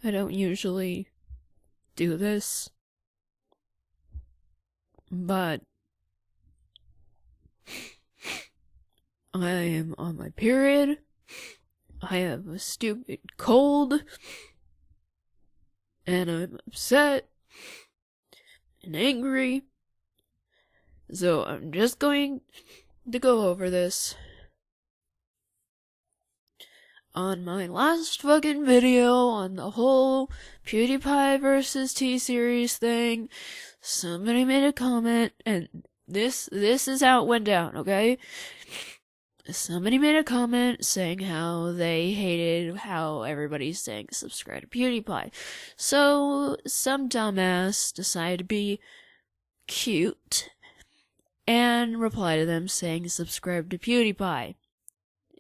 I don't usually do this, but I am on my period. I have a stupid cold, and I'm upset and angry. So I'm just going to go over this. On my last fucking video on the whole PewDiePie versus T-Series thing, somebody made a comment, and this is how it went down, okay? Somebody made a comment saying how they hated how everybody's saying subscribe to PewDiePie. So some dumbass decided to be cute and reply to them saying subscribe to PewDiePie.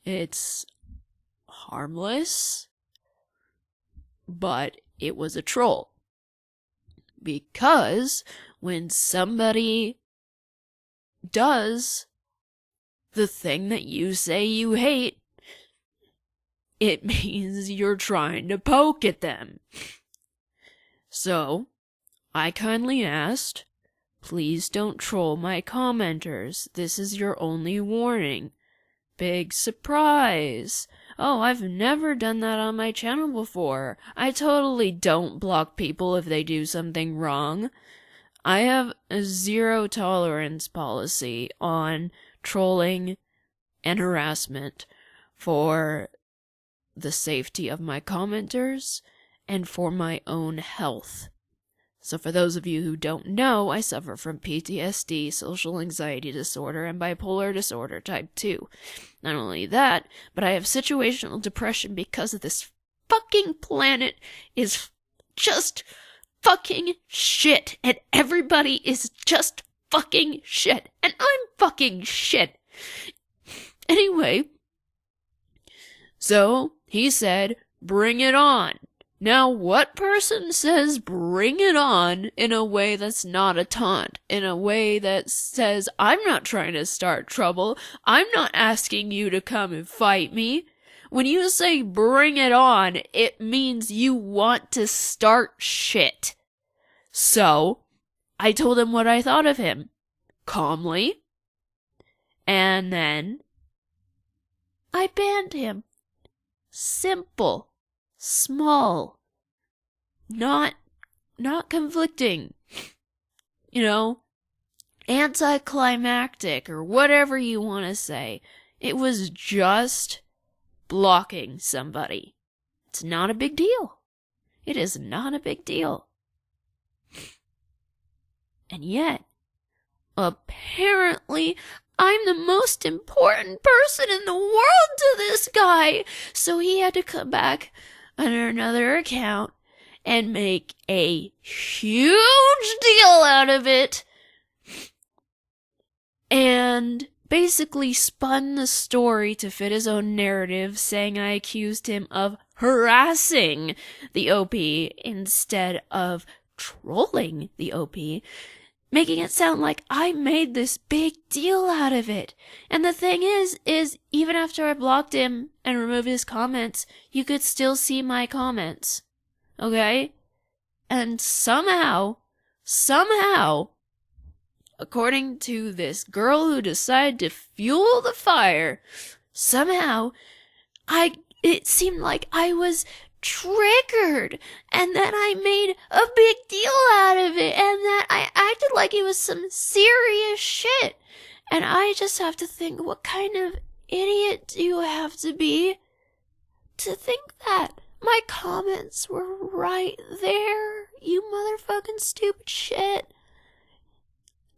It's harmless, but it was a troll. Because when somebody does the thing that you say you hate, it means you're trying to poke at them. So, I kindly asked, please don't troll my commenters. This is your only warning. Big surprise. Oh, I've never done that on my channel before. I totally don't block people if they do something wrong. I have a zero tolerance policy on trolling and harassment for the safety of my commenters and for my own health. So for those of you who don't know, I suffer from PTSD, social anxiety disorder, and bipolar disorder type 2. Not only that, but I have situational depression because of this fucking planet is just fucking shit, and everybody is just fucking shit, and I'm fucking shit. Anyway, so he said, bring it on. Now, what person says bring it on in a way that's not a taunt? In a way that says, I'm not trying to start trouble. I'm not asking you to come and fight me. When you say bring it on, it means you want to start shit. So, I told him what I thought of him. Calmly. And then I banned him. Simple. Small, not conflicting, anticlimactic, or whatever you want to say. It was just blocking somebody. It's not a big deal. It is not a big deal. And yet, apparently, I'm the most important person in the world to this guy, so he had to come back under another account and make a huge deal out of it and basically spun the story to fit his own narrative, saying I accused him of harassing the OP instead of trolling the OP, making it sound like I made this big deal out of it. And the thing is even after I blocked him and removed his comments, you could still see my comments. Okay? And somehow, according to this girl who decided to fuel the fire, somehow, it seemed like I was triggered, and then I made a big deal out of it, and that I acted like it was some serious shit. And I just have to think, what kind of idiot do you have to be to think that? My comments were right there, you motherfucking stupid shit.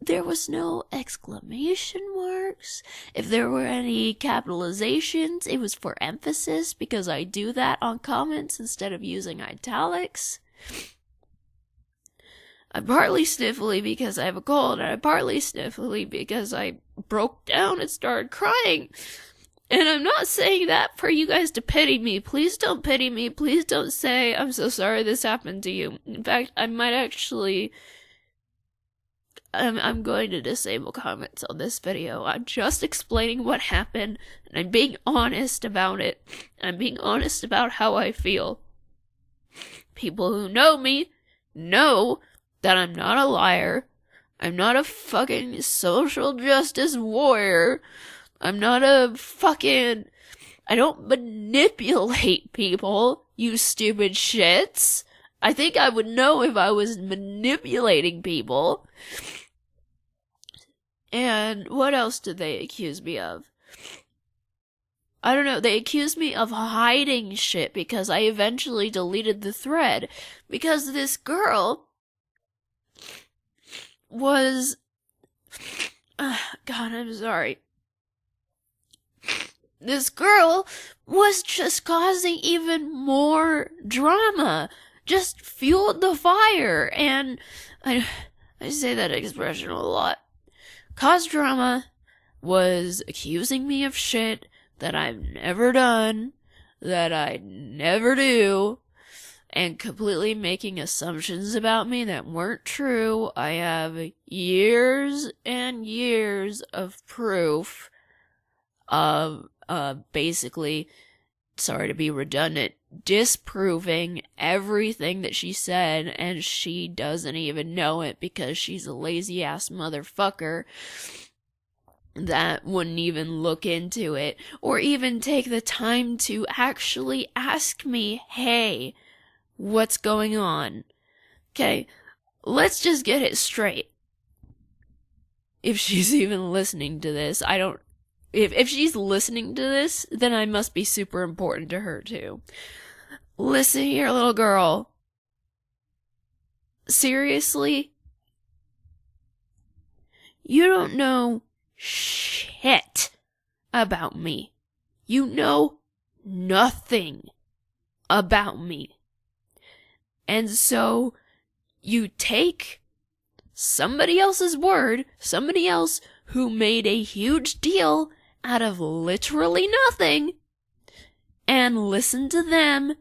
There was no exclamation marks. If there were any capitalizations, it was for emphasis because I do that on comments instead of using italics. I'm partly sniffly because I have a cold, and I'm partly sniffly because I broke down and started crying. And I'm not saying that for you guys to pity me. Please don't pity me. Please don't say, I'm so sorry this happened to you. In fact, I might actually... I'm going to disable comments on this video. I'm just explaining what happened, and I'm being honest about it. I'm being honest about how I feel. People who know me know that I'm not a liar. I'm not a fucking social justice warrior. I'm not a fucking... I don't manipulate people, you stupid shits. I think I would know if I was manipulating people. And what else did they accuse me of? I don't know, they accused me of hiding shit because I eventually deleted the thread. Because this girl was... God, I'm sorry. This girl was just causing even more drama. Just fueled the fire. And I say that expression a lot. Caused drama, was accusing me of shit that I've never done, that I'd never do, and completely making assumptions about me that weren't true. I have years and years of proof of, basically, sorry to be redundant, disproving everything that she said, and she doesn't even know it because she's a lazy-ass motherfucker that wouldn't even look into it, or even take the time to actually ask me, hey, what's going on? Okay, let's just get it straight. If she's even listening to this, if she's listening to this, then I must be super important to her too. Listen here, little girl. Seriously? You don't know shit about me. You know nothing about me. And so you take somebody else's word, somebody else who made a huge deal out of literally nothing, and listen to them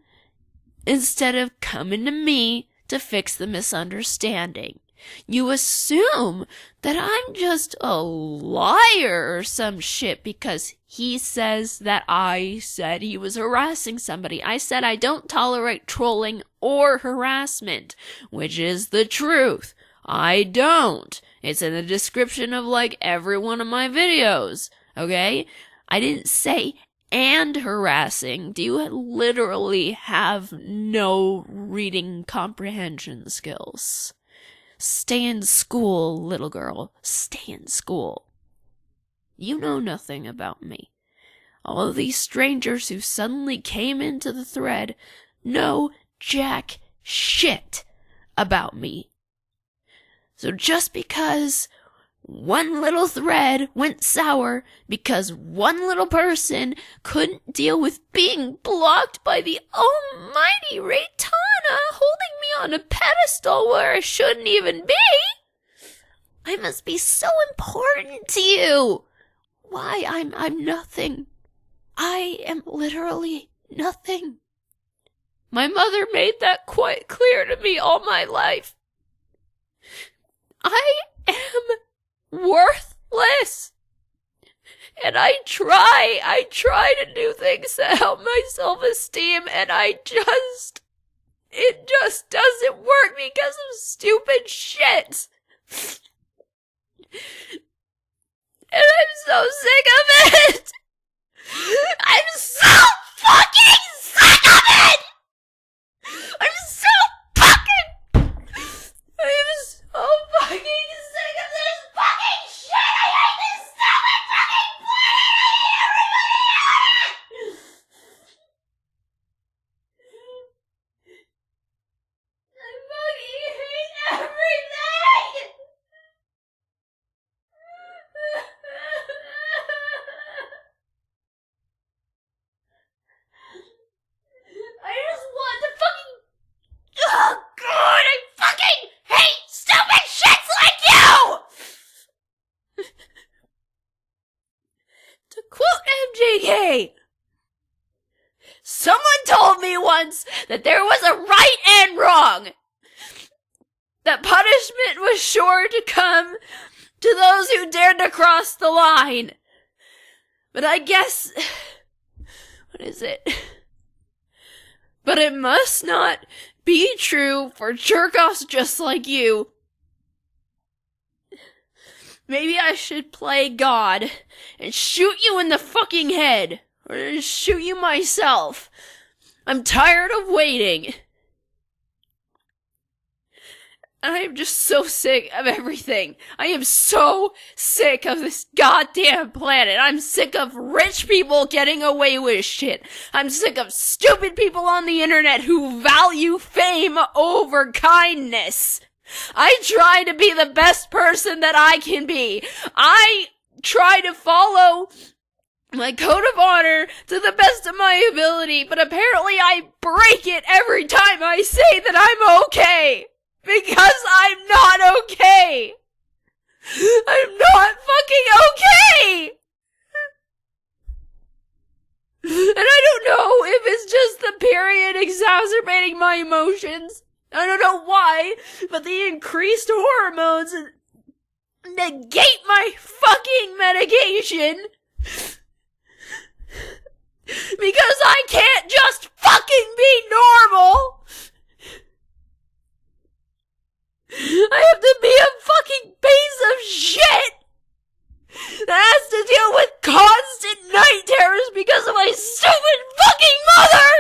instead of coming to me to fix the misunderstanding. You assume that I'm just a liar or some shit because he says that I said he was harassing somebody. I said I don't tolerate trolling or harassment, which is the truth. I don't. It's in the description of like every one of my videos, okay? I didn't say and harassing. Do you literally have no reading comprehension skills? Stay in school, little girl. Stay in school. You know nothing about me. All of these strangers who suddenly came into the thread know jack shit about me. So just because one little thread went sour because one little person couldn't deal with being blocked by the almighty Reitanna holding me on a pedestal where I shouldn't even be, I must be so important to you. Why, I'm nothing. I am literally nothing. My mother made that quite clear to me all my life. I am worthless. And I try to do things to help my self-esteem, and it just doesn't work because of stupid shit. And I'm so sick of it. I'm so fucking sick of it. I'm so fucking sick of this fucking shit. I hate this stupid fucking planet. I hate everybody. I fucking hate everything. I just want to fucking... Oh god, I fucking hate stupid shits like you! To quote MJK, someone told me once that there was a right and wrong. That punishment was sure to come to those who dared to cross the line. But I guess... What is it? But it must not be true for jerk-offs just like you. Maybe I should play God and shoot you in the fucking head. Or shoot you myself. I'm tired of waiting. I am just so sick of everything. I am so sick of this goddamn planet. I'm sick of rich people getting away with shit. I'm sick of stupid people on the internet who value fame over kindness. I try to be the best person that I can be. I try to follow my code of honor to the best of my ability, but apparently I break it every time I say that I'm okay. Because I'm not okay! I'm not fucking okay! And I don't know if it's just the period exacerbating my emotions. I don't know why, but the increased hormones negate my fucking medication. Because I can't just fucking be normal! I have to be a fucking piece of shit that has to deal with constant night terrors because of my stupid fucking mother!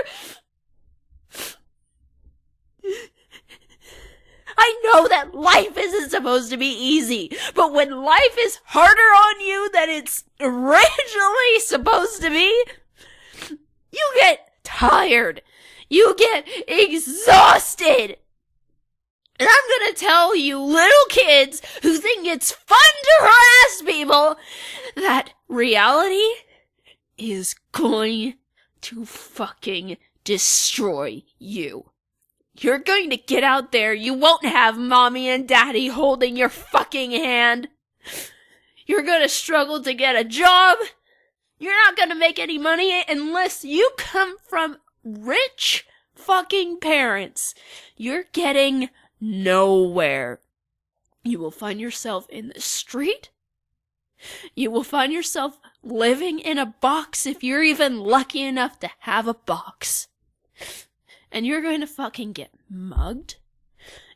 I know that life isn't supposed to be easy, but when life is harder on you than it's originally supposed to be, you get tired. You get exhausted. And I'm gonna tell you little kids who think it's fun to harass people that reality is going to fucking destroy you. You're going to get out there, you won't have mommy and daddy holding your fucking hand. You're gonna struggle to get a job. You're not gonna make any money unless you come from rich fucking parents. You're getting nowhere. You will find yourself in the street. You will find yourself living in a box if you're even lucky enough to have a box. And you're going to fucking get mugged.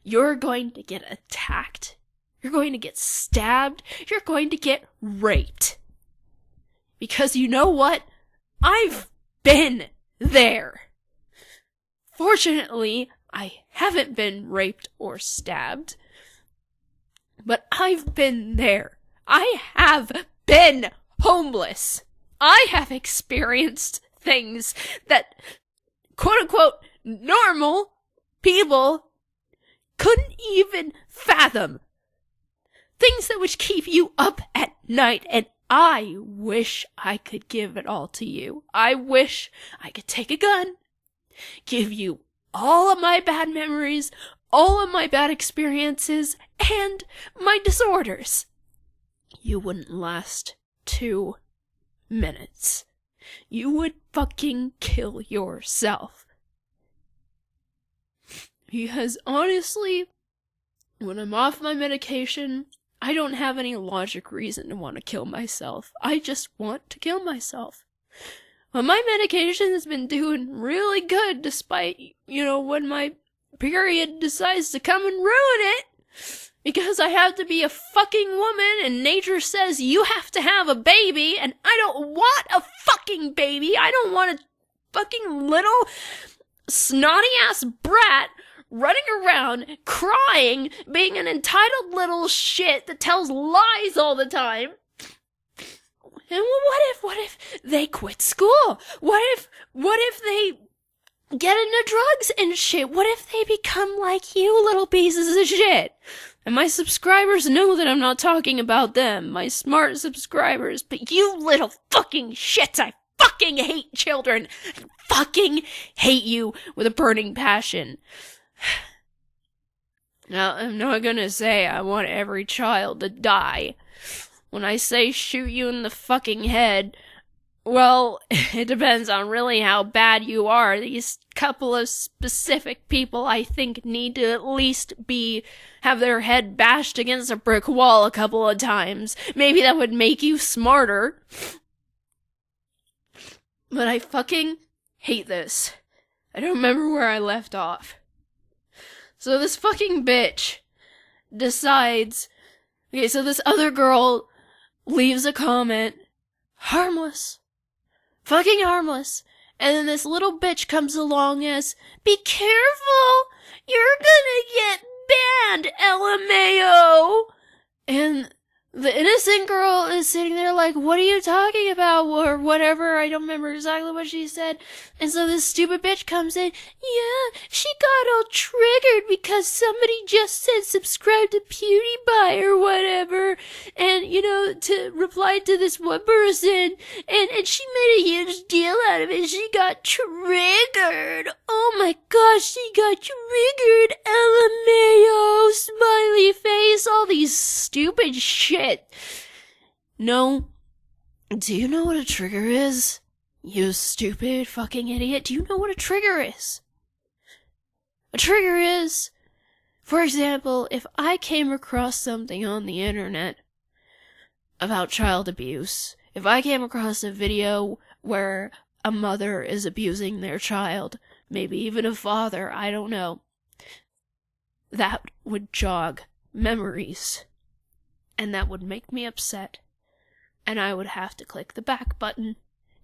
You're going to get attacked. You're going to get stabbed. You're going to get raped. Because you know what? I've been there. Fortunately, I haven't been raped or stabbed, but I've been there. I have been homeless. I have experienced things that, quote-unquote, normal people couldn't even fathom. Things that would keep you up at night, and I wish I could give it all to you. I wish I could take a gun, give you all of my bad memories, all of my bad experiences, and my disorders. You wouldn't last 2 minutes. You would fucking kill yourself. Because honestly, when I'm off my medication, I don't have any logic reason to want to kill myself. I just want to kill myself. But my medication has been doing really good despite, when my period decides to come and ruin it. Because I have to be a fucking woman and nature says you have to have a baby and I don't want a fucking baby. I don't want a fucking little snotty ass brat running around, crying, being an entitled little shit that tells lies all the time. And what if they quit school? What if they get into drugs and shit? What if they become like you little pieces of shit? And my subscribers know that I'm not talking about them, my smart subscribers, but you little fucking shits, I fucking hate children. I fucking hate you with a burning passion. Now, I'm not gonna say I want every child to die. When I say shoot you in the fucking head, well, it depends on really how bad you are. These couple of specific people I think need to at least have their head bashed against a brick wall a couple of times. Maybe that would make you smarter. But I fucking hate this. I don't remember where I left off. So this fucking bitch decides, okay, so this other girl leaves a comment, harmless, fucking harmless, and then this little bitch comes along as, be careful, you're gonna get banned, LMAO, and the innocent girl is sitting there like, what are you talking about, or whatever, I don't remember exactly what she said, and so this stupid bitch comes in, yeah, she got all triggered because somebody just said subscribe to PewDiePie or whatever, and, to reply to this one person, and she made a huge deal out of it, she got triggered, oh my gosh, she got triggered, LMAO, smiley face, all these stupid shit. No. Do you know what a trigger is? You stupid fucking idiot. Do you know what a trigger is? A trigger is, for example, if I came across something on the internet about child abuse, if I came across a video where a mother is abusing their child, maybe even a father, I don't know, that would jog memories. And that would make me upset. And I would have to click the back button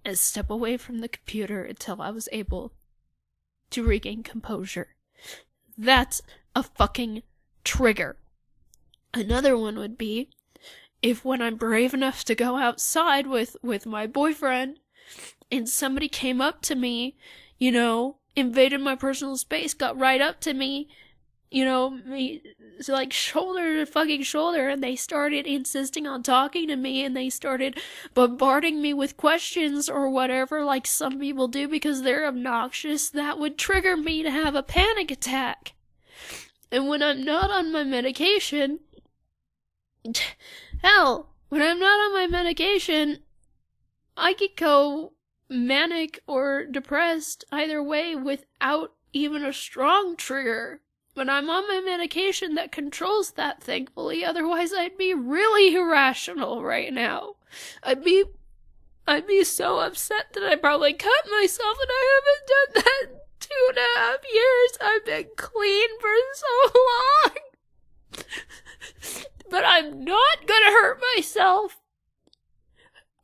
and step away from the computer until I was able to regain composure. That's a fucking trigger. Another one would be if when I'm brave enough to go outside with my boyfriend and somebody came up to me, invaded my personal space, got right up to me, like shoulder to fucking shoulder, and they started insisting on talking to me, and they started bombarding me with questions or whatever, like some people do because they're obnoxious, that would trigger me to have a panic attack. And when I'm not on my medication, when I'm not on my medication, I could go manic or depressed either way without even a strong trigger. But I'm on my medication that controls that, thankfully. Otherwise, I'd be really irrational right now. I'd be so upset that I'd probably cut myself, and I haven't done that in 2.5 years. I've been clean for so long. But I'm not gonna hurt myself.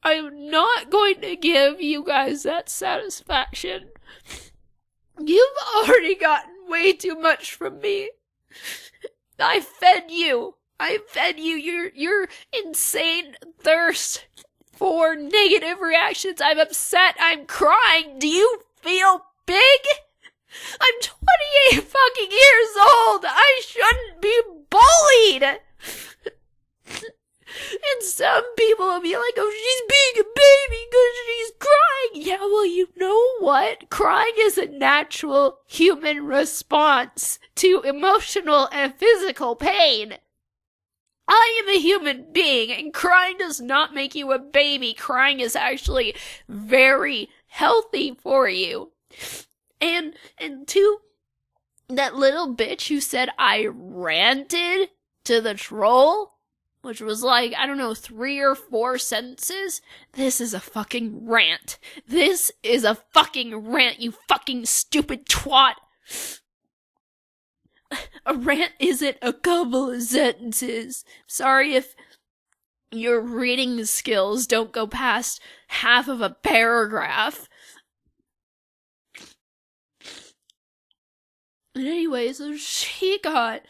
I'm not going to give you guys that satisfaction. You've already gotten way too much from me. I fed you your insane thirst for negative reactions. I'm upset, I'm crying. Do you feel big? I'm 28 fucking years old. I shouldn't be bullied. And some people will be like, oh, she's being a baby because she's crying. Yeah, well, you know what? Crying is a natural human response to emotional and physical pain. I am a human being, and crying does not make you a baby. Crying is actually very healthy for you. And to that little bitch who said I ranted to the troll, which was like, 3 or 4 sentences. This is a fucking rant. This is a fucking rant, you fucking stupid twat. A rant isn't a couple of sentences. Sorry if your reading skills don't go past half of a paragraph. And anyway, so she got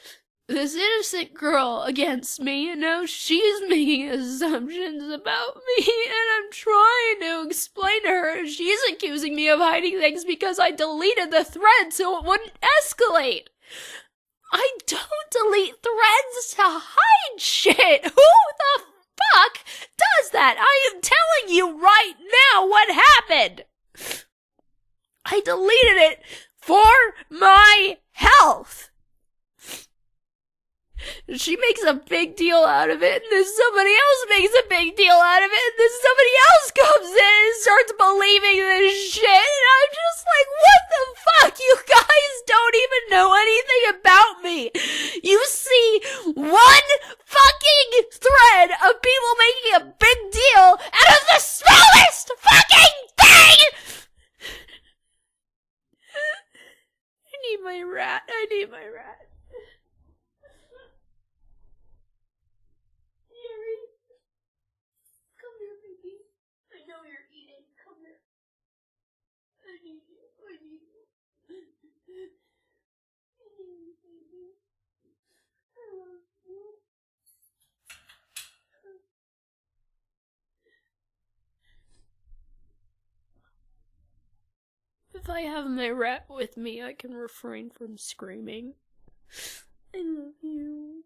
this innocent girl against me, and now she's making assumptions about me, and I'm trying to explain to her, and she's accusing me of hiding things because I deleted the thread so it wouldn't escalate. I don't delete threads to hide shit! Who the fuck does that? I am telling you right now what happened! I deleted it for my health! She makes a big deal out of it, and then somebody else makes a big deal out of it, and then somebody else comes in and starts believing this shit, and I'm just like, what the fuck? You guys don't even know anything about me. You see one fucking thread of people making a big deal out of the smallest fucking thing! rat. I need my rat. Come here, baby. I know you're eating. Come here. I need you. I need you. I need you, baby. I love you. If I have my rat with me, I can refrain from screaming. I love you.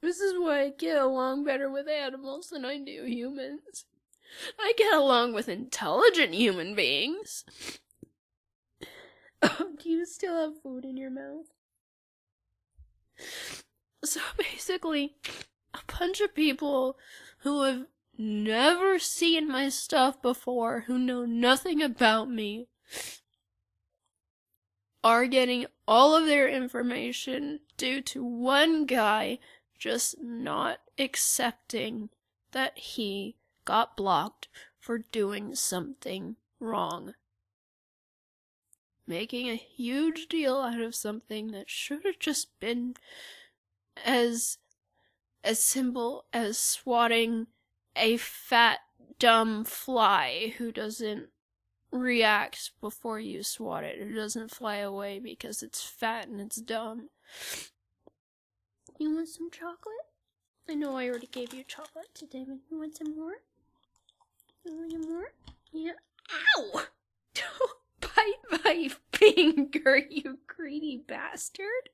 This is why I get along better with animals than I do humans. I get along with intelligent human beings. Oh, do you still have food in your mouth? So basically, a bunch of people who have never seen my stuff before, who know nothing about me, are getting all of their information due to one guy just not accepting that he got blocked for doing something wrong. Making a huge deal out of something that should have just been as simple as swatting a fat, dumb fly who doesn't react before you swat it. It doesn't fly away because it's fat and it's dumb. You want some chocolate? I know I already gave you chocolate today, but you want some more? You want some more? Yeah. Ow! Don't bite my finger, you greedy bastard.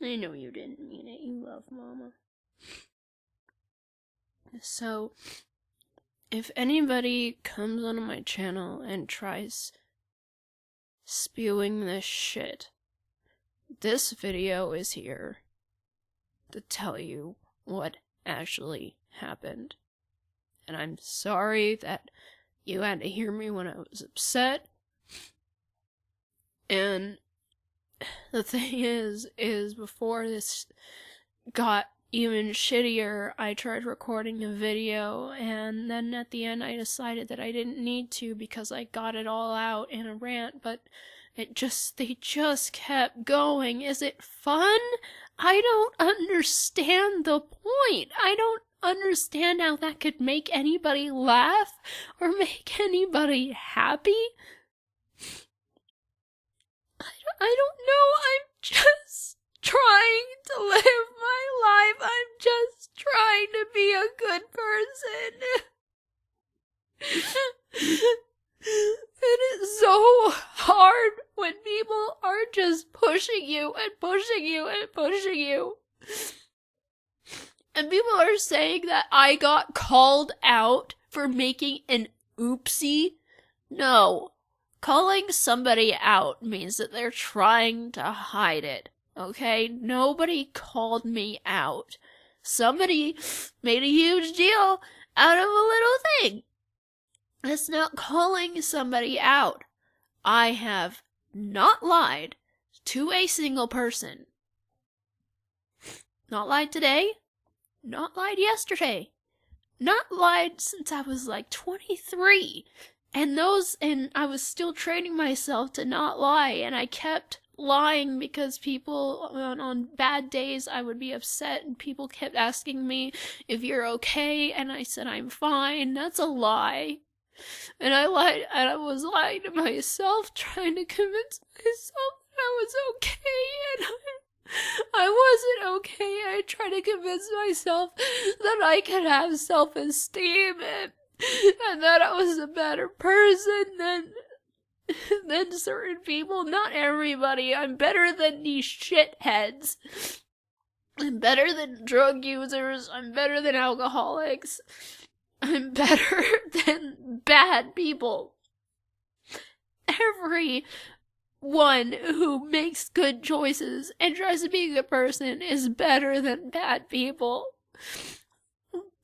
I know you didn't mean it. You love Mama. So, if anybody comes onto my channel and tries spewing this shit, this video is here to tell you what actually happened. And I'm sorry that you had to hear me when I was upset. And the thing is before this got even shittier, I tried recording a video, and then at the end I decided that I didn't need to because I got it all out in a rant, but they just kept going. Is it fun? I don't understand the point. I don't understand how that could make anybody laugh or make anybody happy. I don't know. I'm just trying to live my life. I'm just trying to be a good person. It is so hard when people are just pushing you and pushing you and pushing you. And people are saying that I got called out for making an oopsie. No. Calling somebody out means that they're trying to hide it. Okay? Nobody called me out. Somebody made a huge deal out of a little thing. It's not calling somebody out. I have not lied to a single person. Not lied today. Not lied yesterday. Not lied since I was like 23. And I was still training myself to not lie, and I kept lying because people, on bad days, I would be upset, and people kept asking me if you're okay, and I said I'm fine. That's a lie. And I lied, and I was lying to myself, trying to convince myself that I was okay, and I wasn't okay. I tried to convince myself that I could have self-esteem, and that I was a better person than certain people. Not everybody. I'm better than these shitheads. I'm better than drug users. I'm better than alcoholics. I'm better than bad people. Everyone who makes good choices and tries to be a good person is better than bad people.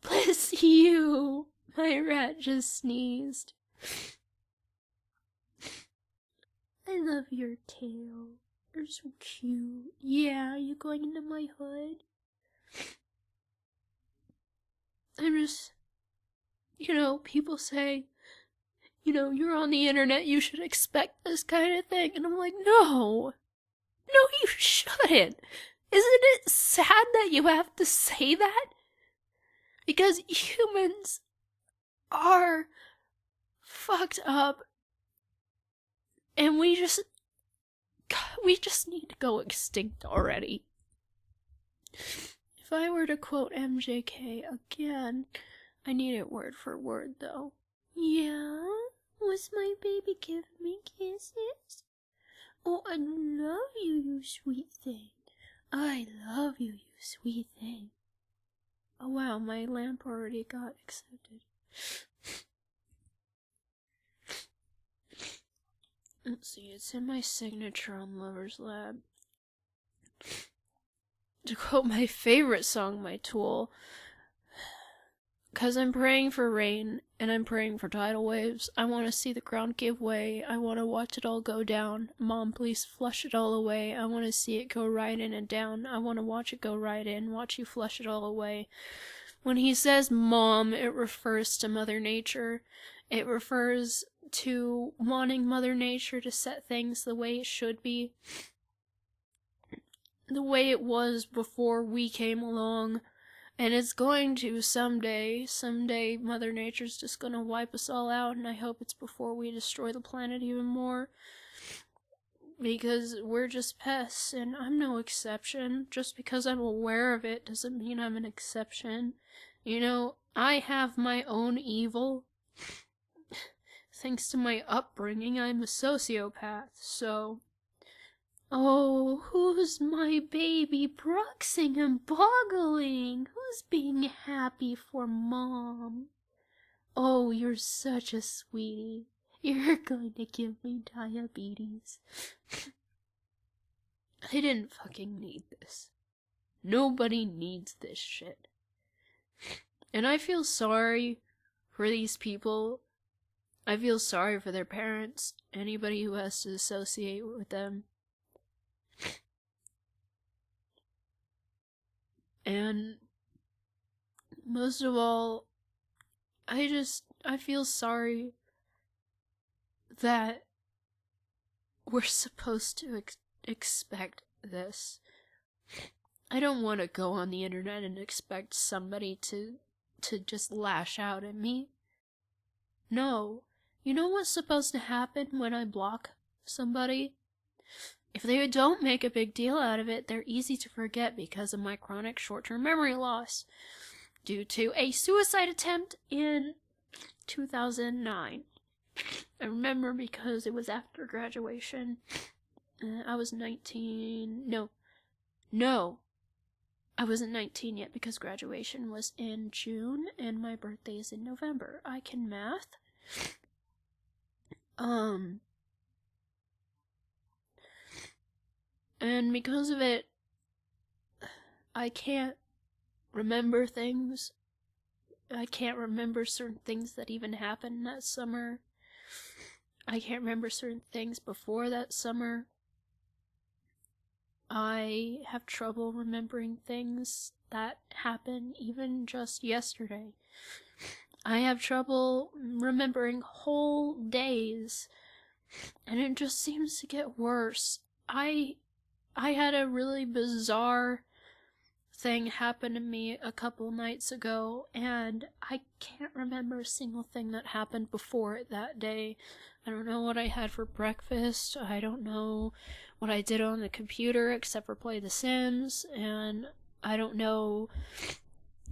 Bless you. My rat just sneezed. I love your tail. You're so cute. Yeah, are you going into my hood? I'm just... people say, you're on the internet, you should expect this kind of thing. And I'm like, no. shouldn't. Isn't it sad that you have to say that? Because humans are fucked up, and we just need to go extinct already. If I were to quote MJK again, I need it word for word though. Yeah? Was my baby giving me kisses? Oh, I love you, you sweet thing. I love you, you sweet thing. Oh wow, my lamp already got accepted. Let's see, it's in my signature on Lover's Lab. To quote my favorite song by Tool, "'Cause I'm praying for rain, and I'm praying for tidal waves. I want to see the ground give way. I want to watch it all go down. Mom, please flush it all away. I want to see it go right in and down. I want to watch it go right in, watch you flush it all away." When he says Mom, it refers to Mother Nature. It refers to wanting Mother Nature to set things the way it should be. The way it was before we came along. And it's going to someday. Someday Mother Nature's just gonna wipe us all out, and I hope it's before we destroy the planet even more. Because we're just pests, and I'm no exception. Just because I'm aware of it doesn't mean I'm an exception. You know, I have my own evil. Thanks to my upbringing, I'm a sociopath, so... Oh, who's my baby bruxing and boggling? Who's being happy for Mom? Oh, you're such a sweetie. You're going to give me diabetes. I didn't fucking need this. Nobody needs this shit. And I feel sorry for these people. I feel sorry for their parents, anybody who has to associate with them. And most of all, I feel sorry that we're supposed to expect this. I don't want to go on the internet and expect somebody to just lash out at me. No. You know what's supposed to happen when I block somebody? If they don't make a big deal out of it, they're easy to forget because of my chronic short-term memory loss due to a suicide attempt in 2009. I remember because it was after graduation. I was 19. No. I wasn't 19 yet because graduation was in June and my birthday is in November. I can math. And because of it, I can't remember things. I can't remember certain things that even happened that summer. I can't remember certain things before that summer. I have trouble remembering things that happened even just yesterday. I have trouble remembering whole days, and it just seems to get worse. I had a really bizarre thing happen to me a couple nights ago, and I can't remember a single thing that happened before it that day. I don't know what I had for breakfast. I don't know what I did on the computer except for play The Sims, and I don't know,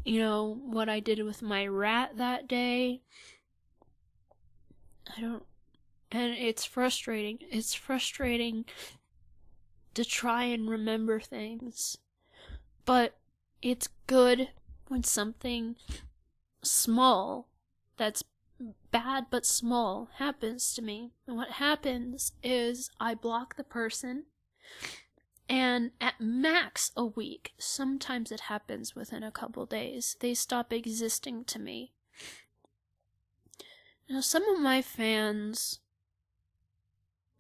what I did with my rat that day. And it's frustrating. It's frustrating to try and remember things. But it's good when something small, that's bad but small, happens to me. And what happens is I block the person, and at max a week, sometimes it happens within a couple days, they stop existing to me. Now, some of my fans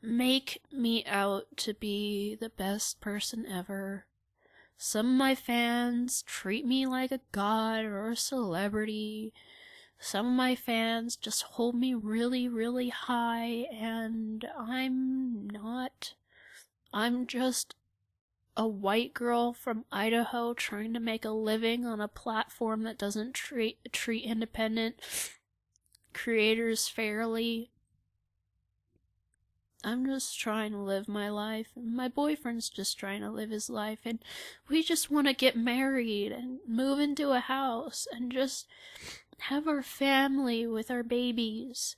make me out to be the best person ever. Some of my fans treat me like a god or a celebrity. Some of my fans just hold me really, really high, and I'm not. I'm just a white girl from Idaho trying to make a living on a platform that doesn't treat independent creators fairly. I'm just trying to live my life, and my boyfriend's just trying to live his life, and we just want to get married and move into a house and just have our family with our babies.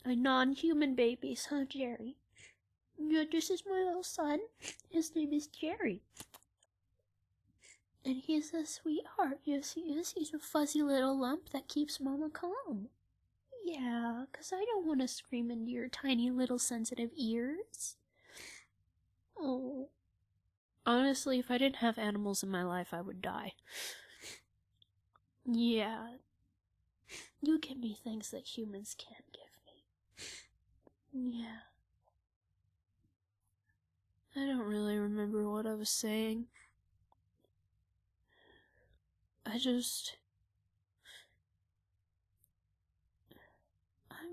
Our non-human babies, huh, Jerry? Yeah, this is my little son. His name is Jerry. And he's a sweetheart. Yes, he is. He's a fuzzy little lump that keeps Mama calm. Yeah, 'cause I don't want to scream into your tiny little sensitive ears. Oh. Honestly, if I didn't have animals in my life, I would die. Yeah. You give me things that humans can't give me. Yeah. I don't really remember what I was saying. I'm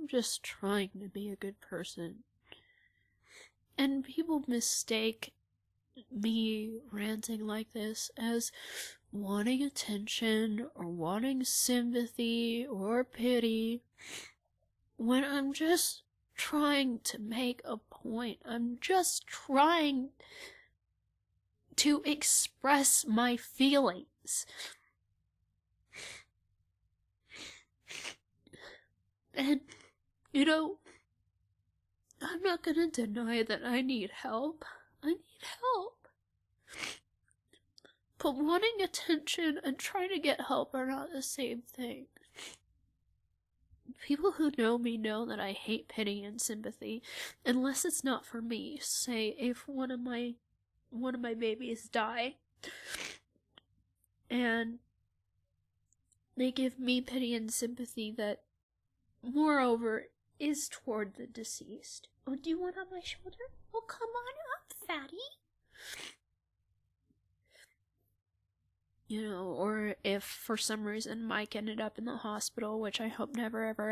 just trying to be a good person. And people mistake me ranting like this as wanting attention or wanting sympathy or pity, when I'm just trying to make a point. I'm just trying to express my feelings. And, you know, I'm not gonna deny that I need help. I need help. But wanting attention and trying to get help are not the same thing. People who know me know that I hate pity and sympathy, unless it's not for me. Say, if one of my babies die, and they give me pity and sympathy that, moreover, is toward the deceased. Oh, do you want on my shoulder? Oh, come on up, fatty. You know, or if for some reason Mike ended up in the hospital, which I hope never, ever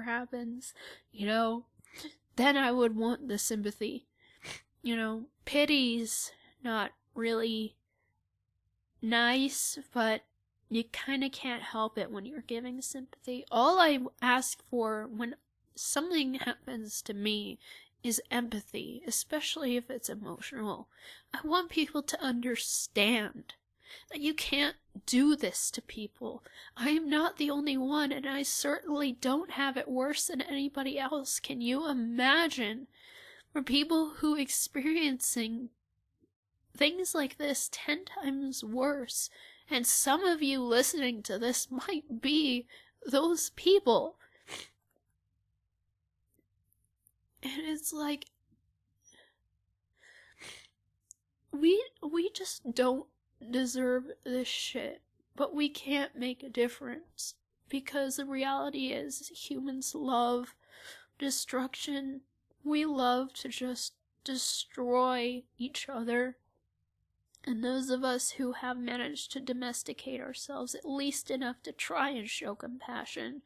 happens, you know, then I would want the sympathy. You know, pity's not really nice, but you kind of can't help it when you're giving sympathy. All I ask for when something happens to me is empathy, especially if it's emotional. I want people to understand that you can't do this to people. I am not the only one, and I certainly don't have it worse than anybody else. Can you imagine for people who experiencing things like this 10 times worse? And some of you listening to this might be those people. And it's like, we just don't deserve this shit, but we can't make a difference, because the reality is humans love destruction. We love to just destroy each other. And those of us who have managed to domesticate ourselves at least enough to try and show compassion.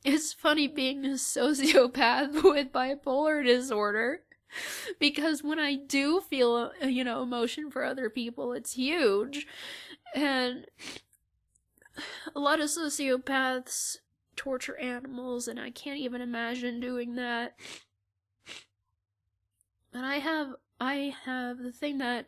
It's funny being a sociopath with bipolar disorder, because when I do feel, emotion for other people, it's huge. And a lot of sociopaths torture animals, and I can't even imagine doing that. But I have the thing that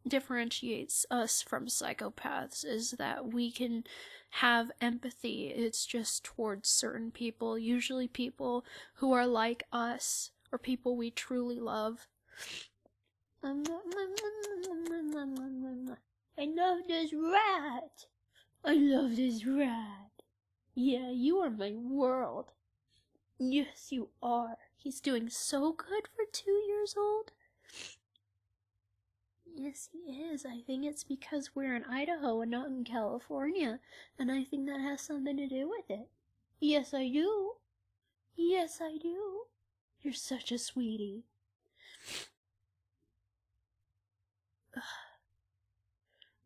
differentiates us from psychopaths is that we can have empathy. It's just towards certain people, usually people who are like us or people we truly love. I love this rat. I love this rat. Yeah, you are my world. Yes, you are. He's doing so good for 2 years old. Yes, he is. I think it's because we're in Idaho and not in California, and I think that has something to do with it. Yes, I do. Yes, I do. You're such a sweetie.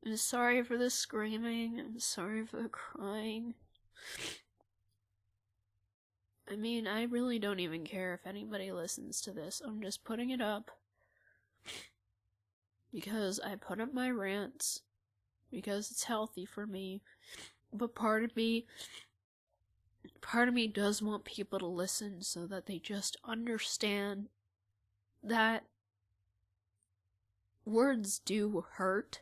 I'm sorry for the screaming. I'm sorry for the crying. I mean, I really don't even care if anybody listens to this. I'm just putting it up because I put up my rants, because it's healthy for me, but part of me does want people to listen so that they just understand that words do hurt.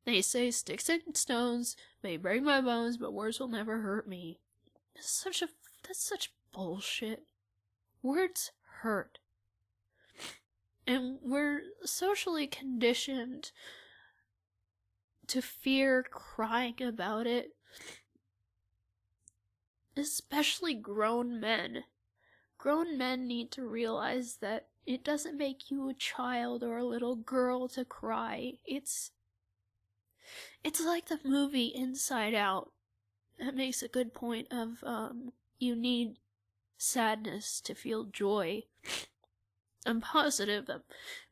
They say sticks and stones may break my bones, but words will never hurt me. That's such bullshit. Words hurt. And we're socially conditioned to fear crying about it. Especially grown men. Grown men need to realize that it doesn't make you a child or a little girl to cry. It's like the movie Inside Out. That makes a good point of, you need sadness to feel joy. I'm positive that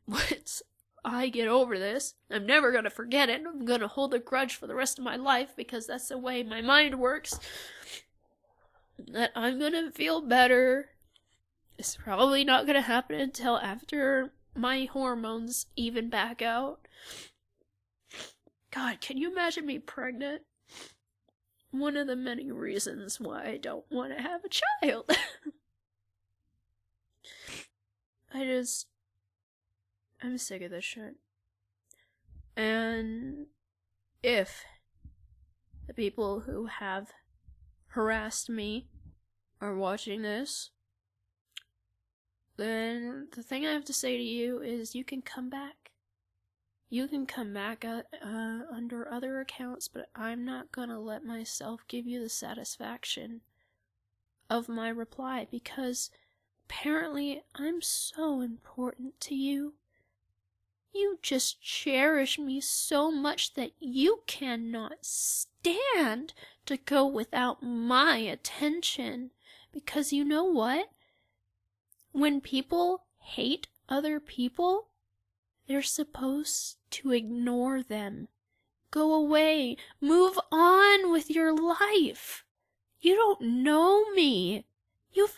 once I get over this, I'm never gonna forget it. I'm gonna hold a grudge for the rest of my life because that's the way my mind works. That I'm gonna feel better. It's probably not gonna happen until after my hormones even back out. God, can you imagine me pregnant? One of the many reasons why I don't want to have a child. I'm sick of this shit. And if the people who have harassed me are watching this, then the thing I have to say to you is you can come back. You can come back under other accounts, but I'm not gonna let myself give you the satisfaction of my reply because apparently I'm so important to you. You just cherish me so much that you cannot stand to go without my attention. Because you know what? When people hate other people, they're supposed to ignore them. Go away. Move on with your life. You don't know me. You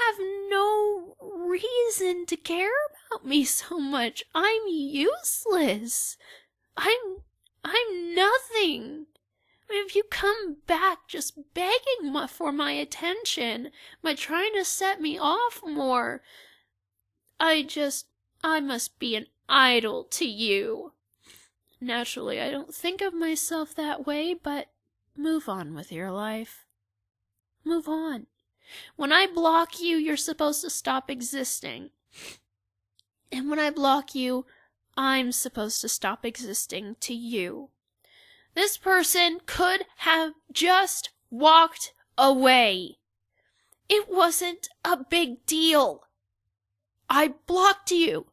have no reason to care about me so much. I'm useless. I'm nothing. If you come back just begging for my attention, by trying to set me off more, I must be an idol to you. Naturally, I don't think of myself that way, but move on with your life. Move on. When I block you, you're supposed to stop existing. And when I block you, I'm supposed to stop existing to you. This person could have just walked away. It wasn't a big deal. I blocked you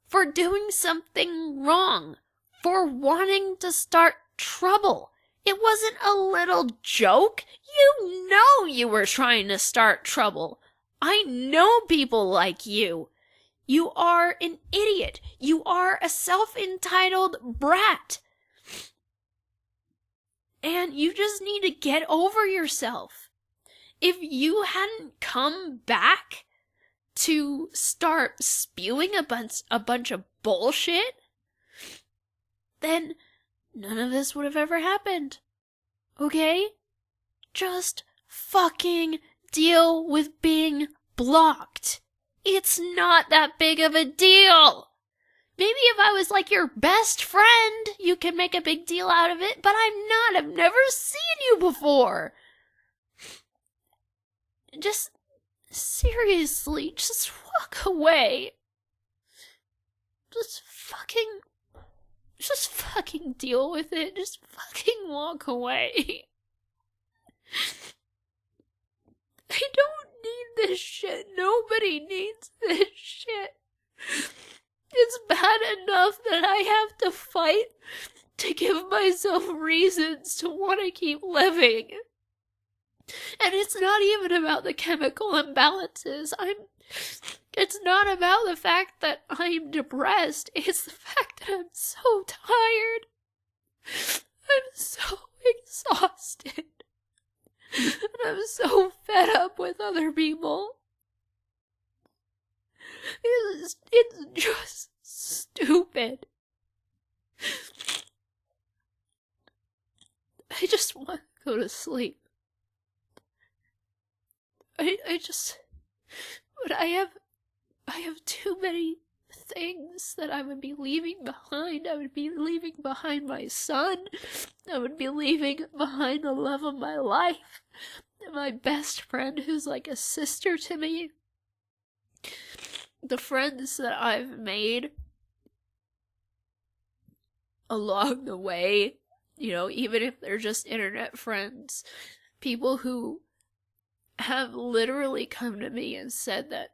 for doing something wrong, for wanting to start trouble. It wasn't a little joke. You know you were trying to start trouble. I know people like you. You are an idiot. You are a self-entitled brat. And you just need to get over yourself. If you hadn't come back to start spewing a bunch of bullshit, then none of this would have ever happened. Okay? Just fucking deal with being blocked. It's not that big of a deal. Maybe if I was like your best friend, you could make a big deal out of it, but I'm not. I've never seen you before. Just, seriously, just walk away. Just fucking deal with it. Just fucking walk away. I don't need this shit. Nobody needs this shit. It's bad enough that I have to fight to give myself reasons to want to keep living. And it's not even about the chemical imbalances. It's not about the fact that I'm depressed. It's the fact that I'm so tired. I'm so exhausted. And I'm so fed up with other people. It's just stupid. I just want to go to sleep. But I have too many things that I would be leaving behind. I would be leaving behind my son. I would be leaving behind the love of my life. My best friend who's like a sister to me. The friends that I've made along the way, you know, even if they're just internet friends, people who have literally come to me and said that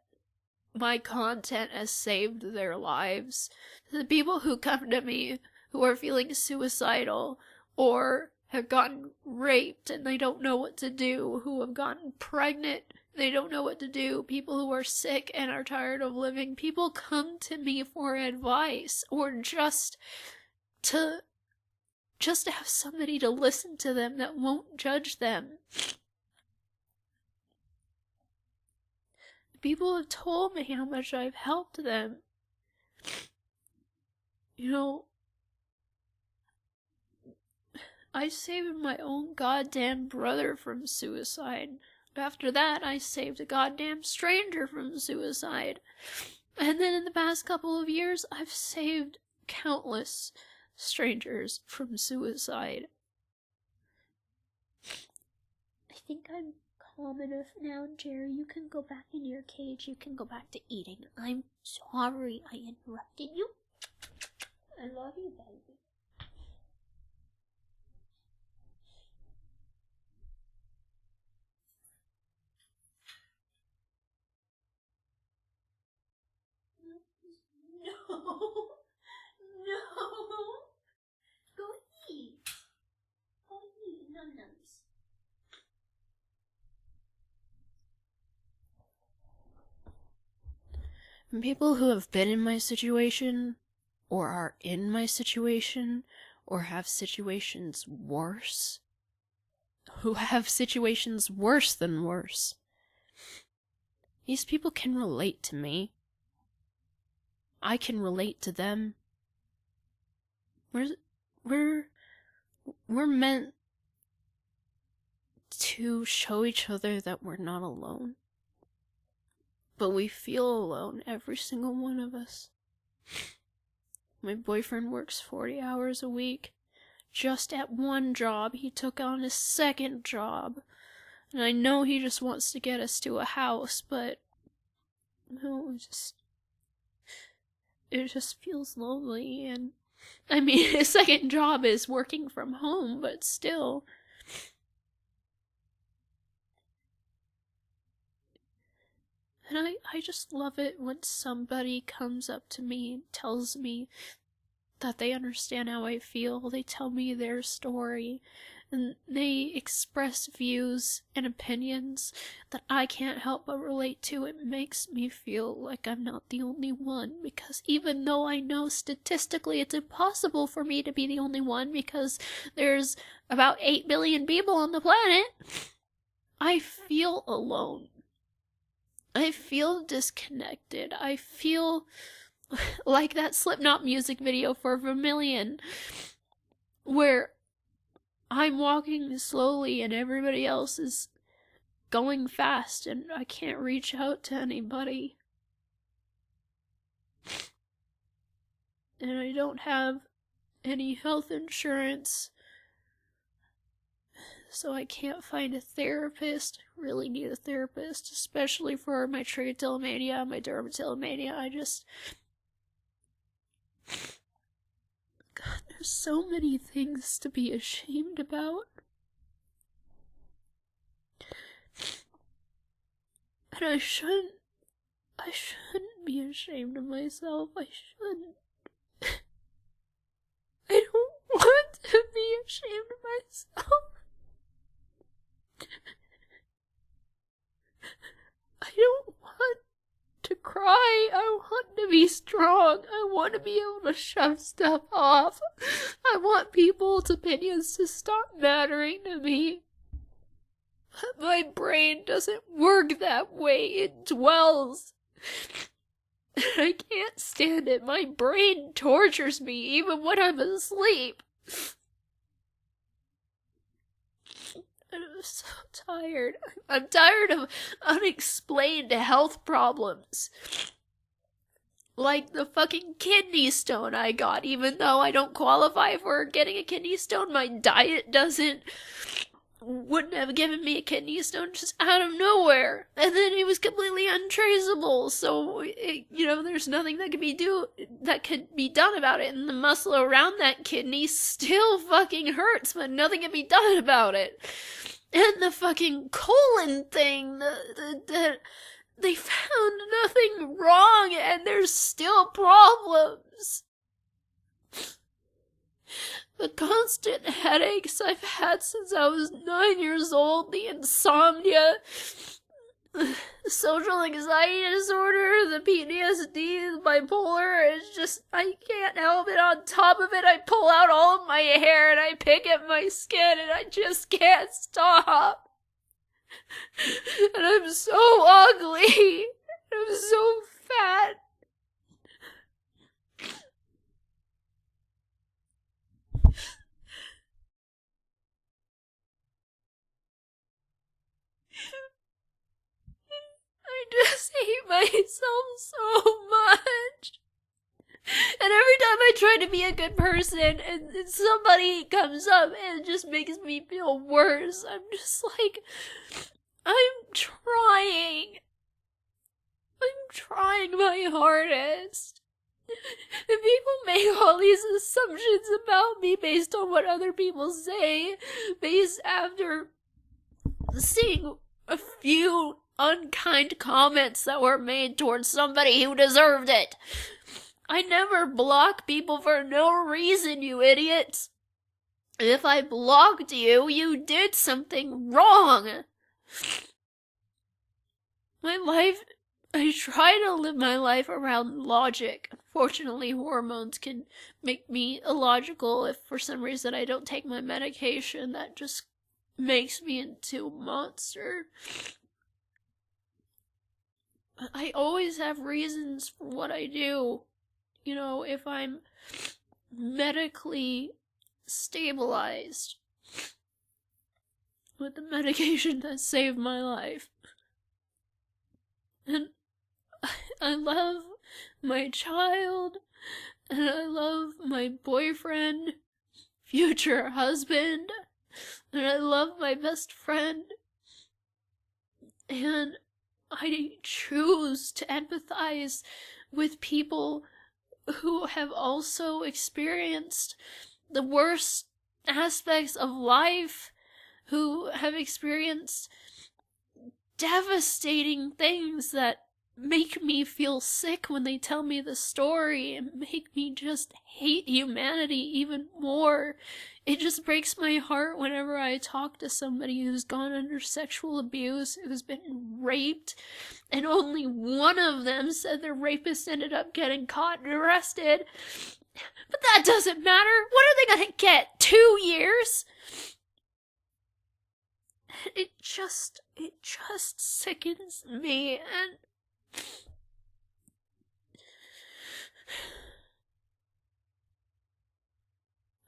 my content has saved their lives. The people who come to me who are feeling suicidal or have gotten raped and they don't know what to do, who have gotten pregnant, they don't know what to do, people who are sick and are tired of living, people come to me for advice or just to have somebody to listen to them that won't judge them. People have told me how much I've helped them. You know, I saved my own goddamn brother from suicide. After that, I saved a goddamn stranger from suicide. And then in the past couple of years, I've saved countless strangers from suicide. I think I'm calm enough now, Jerry. You can go back in your cage. You can go back to eating. I'm sorry I interrupted you. I love you, baby. No. No. Go eat. Go eat. Num-nums. People who have been in my situation, or are in my situation, or have situations worse, who have situations worse than worse, these people can relate to me. I can relate to them. We're meant to show each other that we're not alone. But we feel alone, every single one of us. My boyfriend works 40 hours a week. Just at one job, he took on a second job. And I know he just wants to get us to a house, but no, it just feels lonely. And I mean, his second job is working from home, but still. And I just love it when somebody comes up to me and tells me that they understand how I feel. They tell me their story, and they express views and opinions that I can't help but relate to. It makes me feel like I'm not the only one, because even though I know statistically it's impossible for me to be the only one, because there's about 8 billion people on the planet, I feel alone. I feel disconnected. I feel like that Slipknot music video for Vermilion, where I'm walking slowly and everybody else is going fast and I can't reach out to anybody. And I don't have any health insurance, so I can't find a therapist. I really need a therapist, especially for my trichotillomania, my dermatillomania. God, there's so many things to be ashamed about. And I shouldn't be ashamed of myself. I shouldn't. I don't want to be ashamed of myself. I don't want to cry. I want to be strong. I want to be able to shove stuff off. I want people's opinions to stop mattering to me. But my brain doesn't work that way. It dwells. I can't stand it. My brain tortures me even when I'm asleep. And I'm so tired. I'm tired of unexplained health problems. Like the fucking kidney stone I got. Even though I don't qualify for getting a kidney stone, my diet wouldn't have given me a kidney stone just out of nowhere. And then it was completely untraceable. So, there's nothing that could be done about it. And the muscle around that kidney still fucking hurts, but nothing can be done about it. And the fucking colon thing, they found nothing wrong, and there's still problems. The constant headaches I've had since I was 9 years old, the insomnia, the social anxiety disorder, the PTSD, the bipolar, it's just, I can't help it. On top of it, I pull out all of my hair and I pick at my skin and I just can't stop. And I'm so ugly. I'm so fat. I just hate myself so much. And every time I try to be a good person and somebody comes up and it just makes me feel worse, I'm just like, I'm trying. I'm trying my hardest. And people make all these assumptions about me based on what other people say, based after seeing a few unkind comments that were made towards somebody who deserved it. I never block people for no reason, you idiots. If I blocked you, you did something wrong. I try to live my life around logic. Unfortunately, hormones can make me illogical if for some reason I don't take my medication. That just makes me into a monster. I always have reasons for what I do. If I'm medically stabilized with the medication that saved my life. And I love my child, and I love my boyfriend, future husband, and I love my best friend. And I choose to empathize with people who have also experienced the worst aspects of life, who have experienced devastating things that make me feel sick when they tell me the story and make me just hate humanity even more. It just breaks my heart whenever I talk to somebody who's gone under sexual abuse, who's been raped, and only one of them said the rapist ended up getting caught and arrested. But that doesn't matter. What are they gonna get? 2 years? It just sickens me, and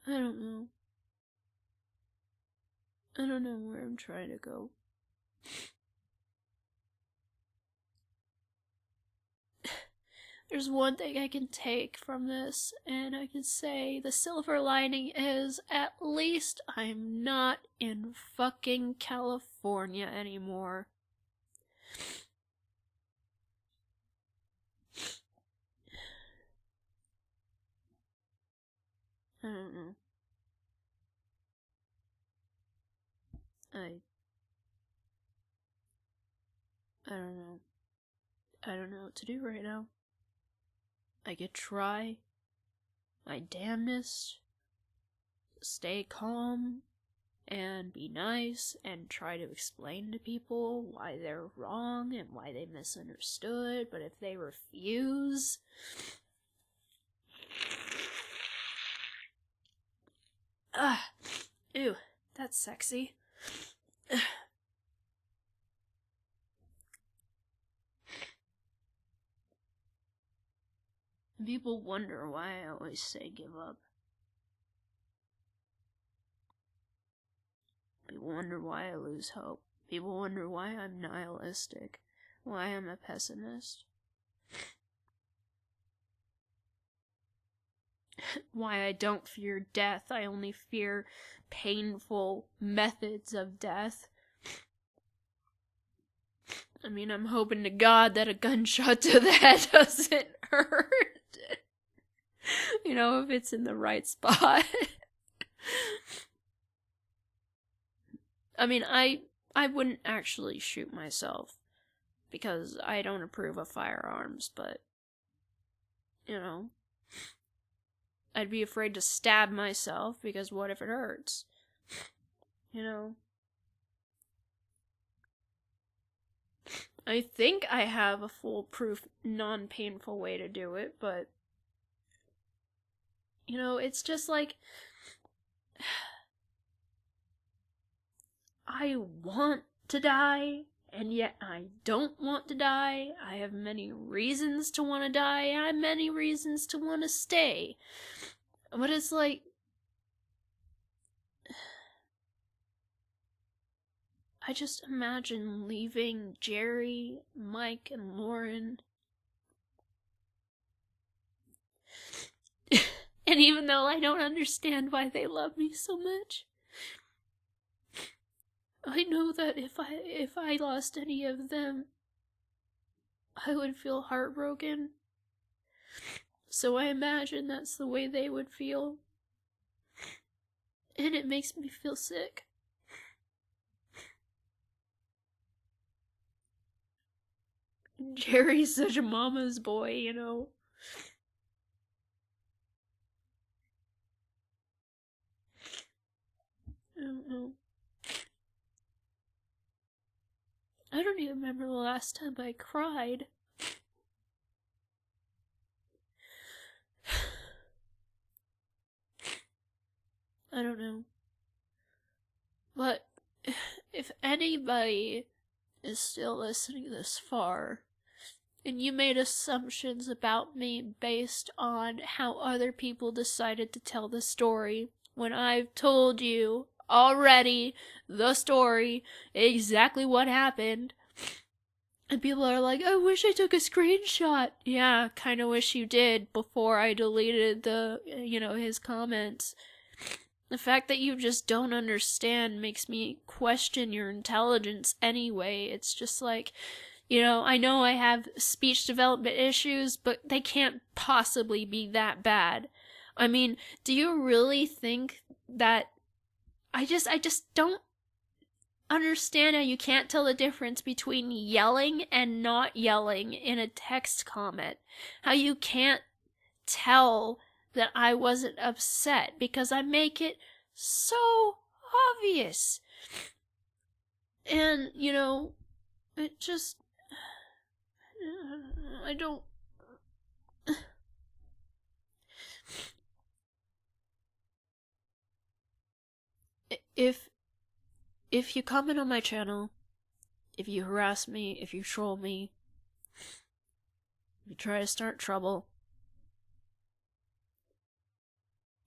I don't know. I don't know where I'm trying to go. There's one thing I can take from this, and I can say the silver lining is at least I'm not in fucking California anymore. I don't know. I don't know. I don't know what to do right now. I could try my damnedest to stay calm and be nice and try to explain to people why they're wrong and why they misunderstood, but if they refuse, ew, that's sexy. People wonder why I always say give up. People wonder why I lose hope. People wonder why I'm nihilistic, why I'm a pessimist. Why I don't fear death, I only fear painful methods of death. I mean, I'm hoping to God that a gunshot to the head doesn't hurt. You know, if it's in the right spot. I mean, I wouldn't actually shoot myself because I don't approve of firearms, but, you know, I'd be afraid to stab myself because what if it hurts? You know? I think I have a foolproof, non-painful way to do it, but, you know, it's just like, I want to die, and yet I don't want to die. I have many reasons to want to die, and I have many reasons to want to stay. But it's like, I just imagine leaving Jerry, Mike, and Lauren. And even though I don't understand why they love me so much, I know that if I lost any of them, I would feel heartbroken. So I imagine that's the way they would feel. And it makes me feel sick. Jerry's such a mama's boy, you know. I don't know. I don't even remember the last time I cried. I don't know. But if anybody is still listening this far, and you made assumptions about me based on how other people decided to tell the story, when I've told you already the story, exactly what happened, and people are like, I wish I took a screenshot. Yeah, kinda wish you did before I deleted his comments. The fact that you just don't understand makes me question your intelligence anyway. It's just like, I know I have speech development issues, but they can't possibly be that bad. I mean, do you really think that I just don't understand how you can't tell the difference between yelling and not yelling in a text comment. How you can't tell that I wasn't upset because I make it so obvious. And, it just, I don't, if you comment on my channel, if you harass me, if you troll me, if you try to start trouble,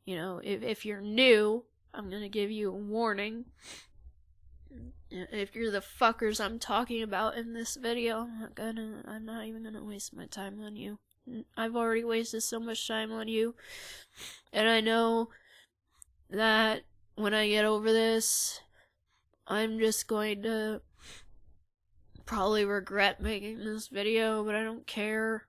if you're new, I'm gonna give you a warning. If you're the fuckers I'm talking about in this video, I'm not even gonna waste my time on you. I've already wasted so much time on you. And I know that when I get over this, I'm just going to probably regret making this video, but I don't care.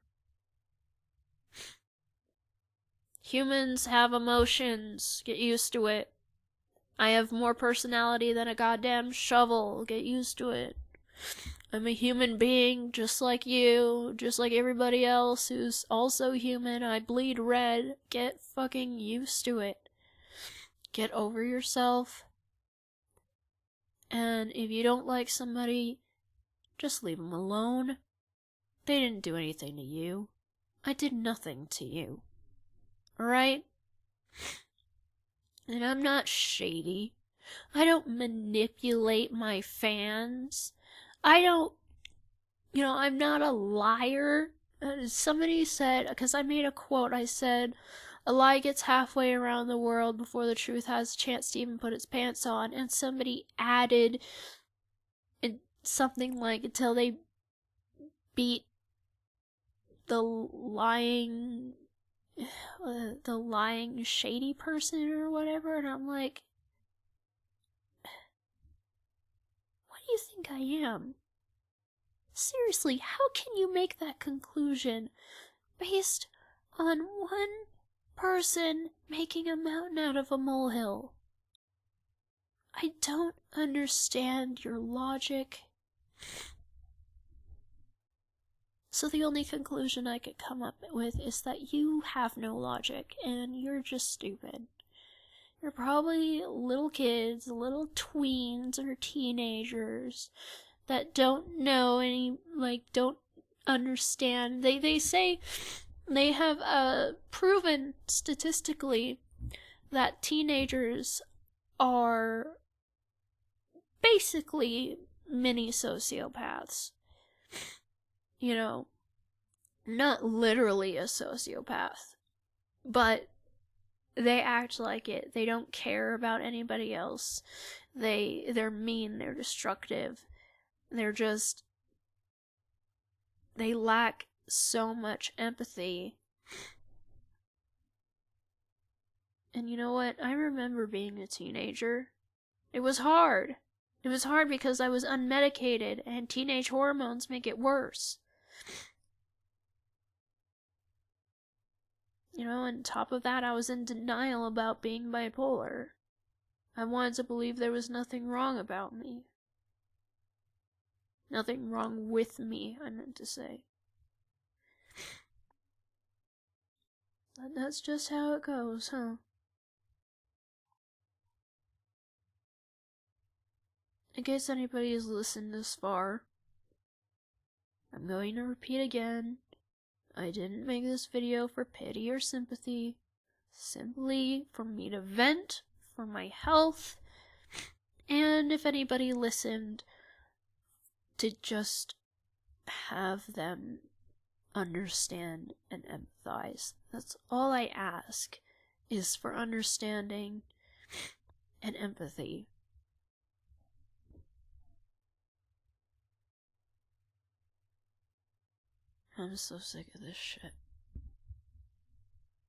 Humans have emotions. Get used to it. I have more personality than a goddamn shovel. Get used to it. I'm a human being just like you, just like everybody else who's also human. I bleed red. Get fucking used to it. Get over yourself. And if you don't like somebody, just leave them alone. They didn't do anything to you. I did nothing to you. Alright? And I'm not shady. I don't manipulate my fans. I don't, I'm not a liar. Somebody said, because I made a quote, I said, a lie gets halfway around the world before the truth has a chance to even put its pants on. And somebody added something like, until they beat the lying shady person or whatever. And I'm like, what do you think I am? Seriously, how can you make that conclusion based on one person making a mountain out of a molehill? I don't understand your logic. So the only conclusion I could come up with is that you have no logic and you're just stupid. You're probably little kids, little tweens or teenagers that don't know any, don't understand. They say they have proven statistically that teenagers are basically mini sociopaths. You know, not literally a sociopath, but they act like it. They don't care about anybody else. They're mean, they're destructive. They lack so much empathy. And you know what? I remember being a teenager. It was hard. It was hard because I was unmedicated, and teenage hormones make it worse. You know, on top of that, I was in denial about being bipolar. I wanted to believe there was nothing wrong about me. Nothing wrong with me, I meant to say. But that's just how it goes, huh? In case anybody has listened this far, I'm going to repeat again. I didn't make this video for pity or sympathy. Simply for me to vent, for my health, and if anybody listened, to just have them understand and empathize. That's all I ask, is for understanding and empathy. I'm so sick of this shit.